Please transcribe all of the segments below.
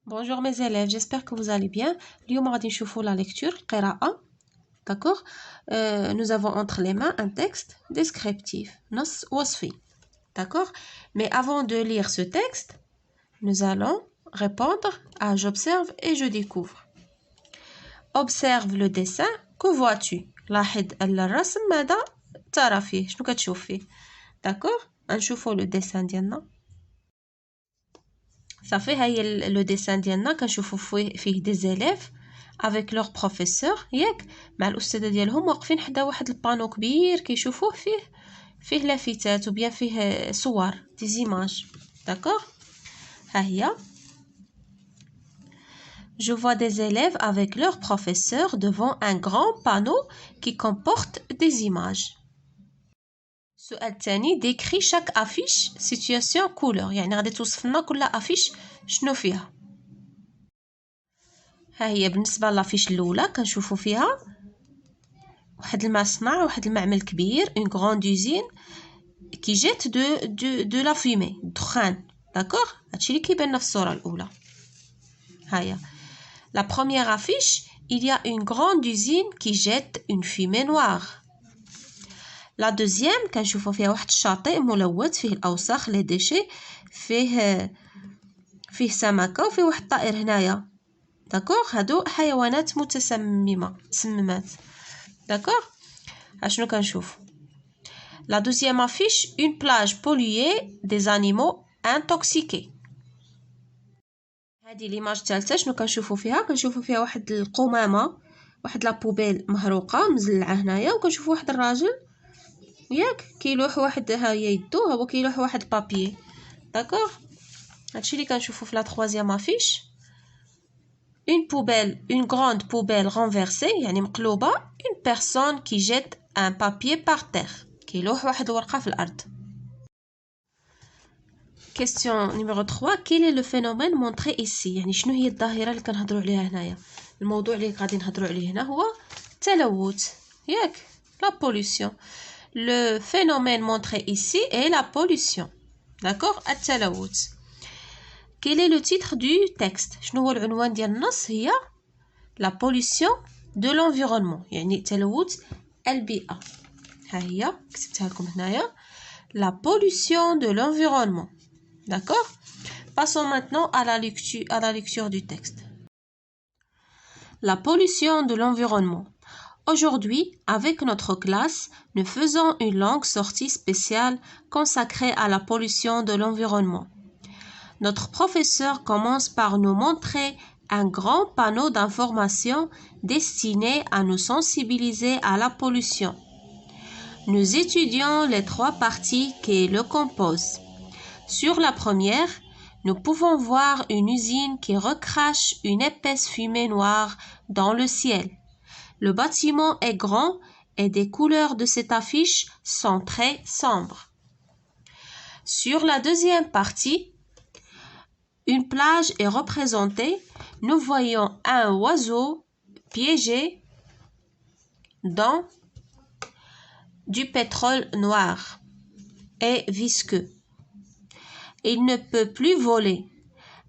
Bonjour mes élèves, j'espère que vous allez bien. اليوم غادي نشوفوا la lecture, القراءة. D'accord? Nous avons entre les mains un texte descriptif, نص وصفي. D'accord? Mais avant de lire ce texte, nous allons répondre à j'observe et je découvre. Observe le dessin. Que vois-tu? لاحظ الرسم ماذا ترى فيه؟ شنو كتشوف فيه؟ D'accord? نشوفوا le dessin ديالنا. صافي هاي لو ديسان ديالنا كنشوفوا فيه دي زيليف افيك لور بروفيسور ياك مع الاستاذه ديالهم واقفين حدا واحد البانو كبير كيشوفوه فيه لافتات وبيان فيه صور دي زيماج داكوغ ها هي Je vois des élèves avec leur professeur devant un grand panneau qui comporte des images. السؤال الثاني décrit chaque affiche situation couleur يعني غادي توصف لنا كل افيش شنو فيها. ها هي بالنسبه لافيش الاولى كنشوفوا فيها واحد المصنع واحد المعمل كبير une grande usine qui jette de la fumée الدخان داكوغ هادشي اللي كيبان في الصوره الاولى. ها هي la première affiche il y a une grande usine qui jette une fumée noire. La deuxième كنشوفوا فيها واحد الشاطئ ملوث فيه الاوساخ لي ديشي فيه سمكه وفيه واحد الطائر هنايا داكوغ هادو حيوانات مسممات داكوغ اشنو كنشوف la deuxième affiche une plage polluée des animaux intoxiqués. هذه ليماج الثالثه شنو كنشوفوا فيها واحد القمامه واحد لا بوبيل مهروقه مزلعه هنايا وكنشوفوا واحد الراجل ياك كيلوح واحد ها هي يدو هو كيلوح واحد البابي داكوغ هادشي اللي كنشوفوا في لا troisième affiche une poubelle une grande poubelle renversée يعني مقلوبه une personne qui jette un papier par terre كيلوح واحد الورقه في الارض. question numéro 3 quel est le phénomène montré ici يعني شنو هي الظاهره اللي كنهضروا عليها هنايا. الموضوع اللي غادي نهضروا عليه هنا هو التلوث ياك la pollution. Le phénomène montré ici est la pollution. D'accord? التلوث. Quel est le titre du texte? شنو هو العنوان ديال النص؟ هي la pollution de l'environnement يعني تلوث البيئة. ها هي كتبتها لكم هنايا la pollution de l'environnement. D'accord? Passons maintenant à la lecture du texte. La pollution de l'environnement. Aujourd'hui, avec notre classe, nous faisons une longue sortie spéciale consacrée à la pollution de l'environnement. Notre professeur commence par nous montrer un grand panneau d'information destiné à nous sensibiliser à la pollution. Nous étudions les trois parties qui le composent. Sur la première, nous pouvons voir une usine qui recrache une épaisse fumée noire dans le ciel. Le bâtiment est grand et des couleurs de cette affiche sont très sombres. Sur la deuxième partie, une plage est représentée. Nous voyons un oiseau piégé dans du pétrole noir et visqueux. Il ne peut plus voler.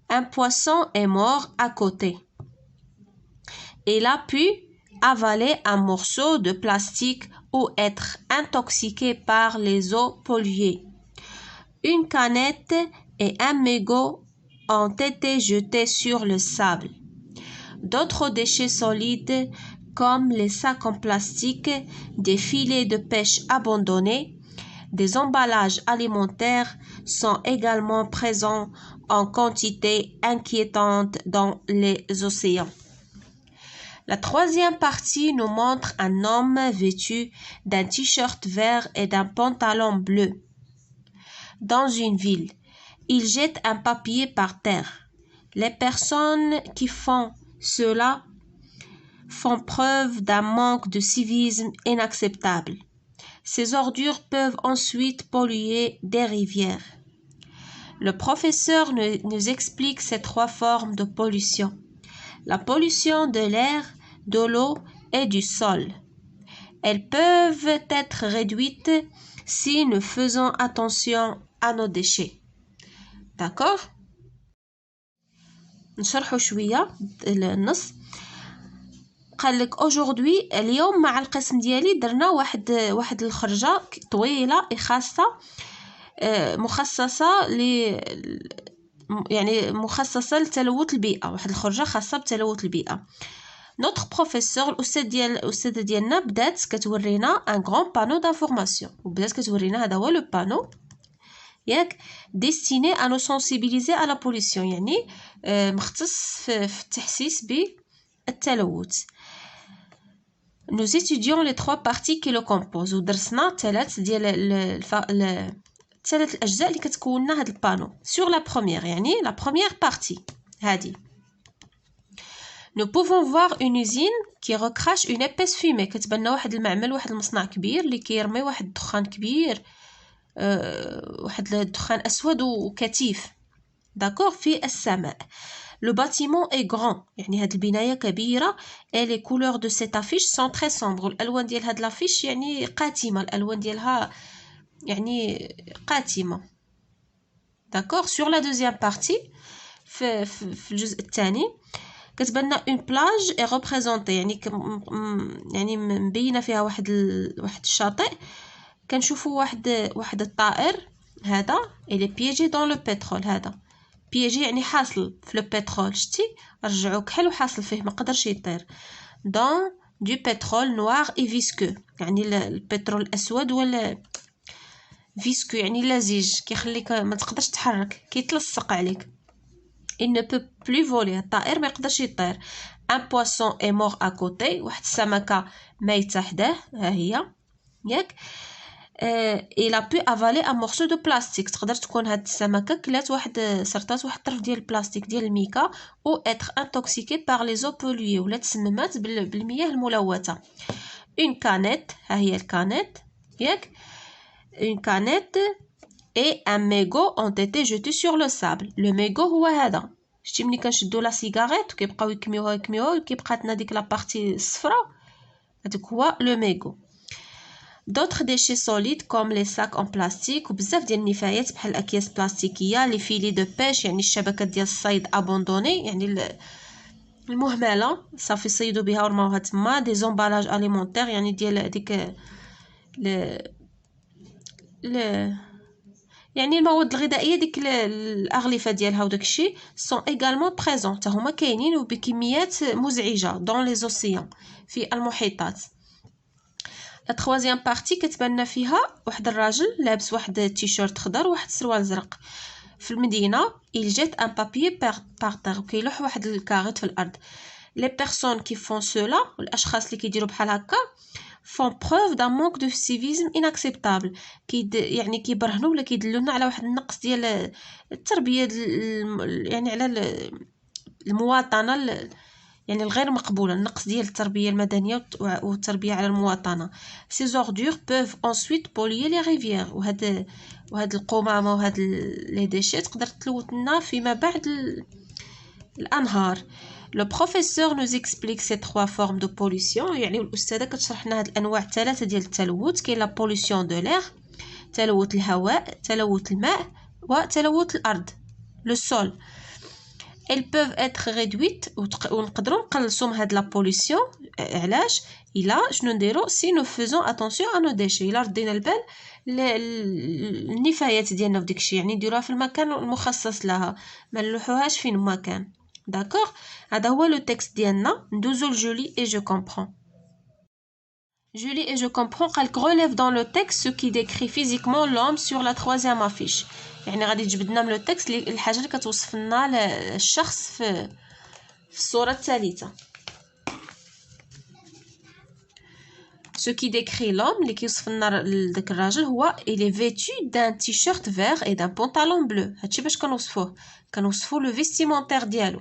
Un poisson est mort à côté. Il a pu avaler un morceau de plastique ou être intoxiqué par les eaux polluées. Une canette et un mégot ont été jetés sur le sable. D'autres déchets solides comme les sacs en plastique, des filets de pêche abandonnés, des emballages alimentaires sont également présents en quantité inquiétante dans les océans. La troisième partie nous montre un homme vêtu d'un t-shirt vert et d'un pantalon bleu. Dans une ville, il jette un papier par terre. Les personnes qui font cela font preuve d'un manque de civisme inacceptable. Ces ordures peuvent ensuite polluer des rivières. Le professeur nous explique ces trois formes de pollution. La pollution de l'air, de l'eau et du sol. Elles peuvent être réduites si nous faisons attention à nos déchets. D'accord? نشرحوا شويه النص. قال لك aujourd'hui اليوم مع القسم ديالي درنا واحد الخرجه طويله خاصه مخصصه يعني مخصصه لتلوث البيئه، واحد الخرجه خاصه بتلوث البيئه. نوتر بروفيسور الاستاذه ديالنا بدات كتورينا ان غران بانو دانفورماسيون، وبدات كتورينا هذا هو لو بانو ياك ديستيني ا نو سونسيبيليزي على بوليسيون، يعني مختص في التحسيس بالتلوث. Nous étudions les 3 parties qui le composent. ودرسنا ثلاث الأجزاء اللي كتكوننا هاد البانو. Sur la première يعني la première partie هادي. Nous pouvons voir une usine qui recrache une épaisse fumée. كتبان واحد المعمل، واحد المصنع كبير اللي كيرمي واحد الدخان كبير، واحد الدخان أسود وكثيف. داكوغ في السماء. Le bâtiment est grand، يعني هاد البناية كبيرة. et les couleurs de cette affiche sont très sombres. الألوان ديال هاد الافيش يعني قاتمة، الألوان ديالها يعني قاتمة. d'accord. sur la deuxième partie في الجزء الثاني كتبان une plage est représentée، يعني مبينة فيها واحد الشاطئ. كنشوفوا واحد الطائر هذا il est piégé dans le pétrole. هذا بيجي يعني حاصل في لو بترول، شتي رجعو كحل وحاصل فيه ما قدرش يطير. دون دو بترول نوار اي فيسكو، يعني البترول الاسود ولا فيسكو يعني لزج، كيخليك ما تقدرش تحرك، كيتلصق عليك. il ne peut plus voler، الطائر ما يقدرش يطير. un poisson est mort à côté، واحد السمكه ميته حداه ها هي ياك. il a pu avaler un morceau de plastique، تقدر تكون هاد السمكه كلات سرطات واحد الطرف ديال البلاستيك ديال الميكا. او être intoxiqué par les eaux polluées، ولا تسممات بالمياه الملوثه. une canette، ها هي الكانيت ياك. une canette et un mégot ont été jetés sur le sable. le mégot هو هذا، شتي ملي كنشدو لا سيجاريت وكيبقاو يكميوها وكيبقى لنا ديك لابارتي الصفراء، هذاك هو لو ميغو. d'autres déchets solides comme les sacs en plastique، وبزاف ديال النفايات بحال الاكياس بلاستيكيه، لي فيلي دو بيش يعني الشبكات ديال الصيد ابوندوني يعني المهمله صافي صيدوا بها ورماوها تما. دي زومبالاج اليمونتير يعني ديال ديك يعني المواد الغذائيه ديك الاغلفه ديالها وداكشي سون ايغالمون بريزون، حتى هما كاينين وبكميات مزعجه دون لي زوسيان في المحيطات. لا تخوازيام بارتي كتبان فيها واحد الراجل لابس واحد التيشيرت خضر وواحد السروال زرق في المدينه. il jette un papier par terre، وكيلوح واحد الكاغيط في الارض. les personnes qui font cela، الاشخاص اللي كيديروا بحال هكا font preuve d'un manque de civisme inacceptable، يعني كيبرهنوا ولا كيدلونا على واحد النقص ديال التربيه يعني على المواطنه يعني الغير مقبوله، النقص ديال التربيه المدنيه والتربيه على المواطنه. ces ordures peuvent ensuite polluer les rivières، وهاد القمامه وهاد لي ديشي تقدر تلوث لنا فيما بعد الانهار. Le professeur nous explique ces 3 formes de pollution، يعني الأستاذة كتشرح لنا هاد الأنواع الثلاثة ديال التلوث. كاين لا pollution de l'air، تلوث الهواء، تلوث الماء، وتلوث الأرض le sol. elles peuvent être réduites، ونقدروا نقلصوا من هاد لا pollution. علاش؟ إلا شنو نديرو؟ si nous faisons attention à nos déchets، إلا ردينا البال النفايات ديالنا وداكشي، يعني نديروها في المكان المخصص لها، ما نلوحوهاش فين ما كان. d'accord. هذا هو لو تكست ديالنا. ندوزو لجولي et je comprends. Julie et je comprends قالك relève dans le texte ce qui décrit physiquement l'homme sur la 3e affiche، يعني غادي تجبد لنا من لو تكست الحاجه اللي كتوصف لنا الشخص في الصوره الثالثه. ce qui décrit l'homme اللي كيوصف لنا داك الراجل هو il est vêtu d'un t-shirt vert et d'un pantalon bleu. هادشي باش كنوصفوا لو vestimentaire ديالو.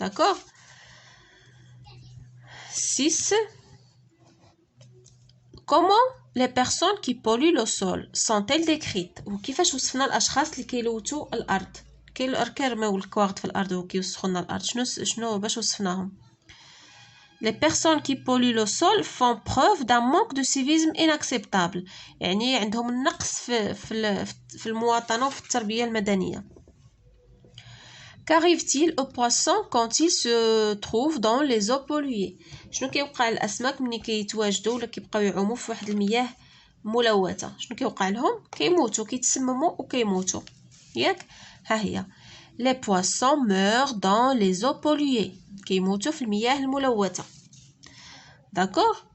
d'accord. 6. comment les personnes qui polluent le sol sont-elles décrites؟ وكيفاش وصفنا الاشخاص اللي كيلوثوا الارض، كيرميو الكواغط في الارض وكيوسخوا لنا الارض. شنو باش وصفناهم؟ les personnes qui polluent le sol font preuve d'un manque de civisme inacceptable، يعني عندهم النقص في المواطنه وفي التربيه المدنيه. qu'arrive-t-il aux poissons quand ils se trouvent dans les eaux polluées شنو كيوقع للاسماك ملي كيتواجدوا ولا كيبقاو يعوموا في واحد المياه ملوثه شنو كيوقع لهم كيموتوا كيتسمموا وكيموتوا ياك ها هي les poissons meurent dans les eaux polluées كيموتوا في المياه الملوثه داكوغ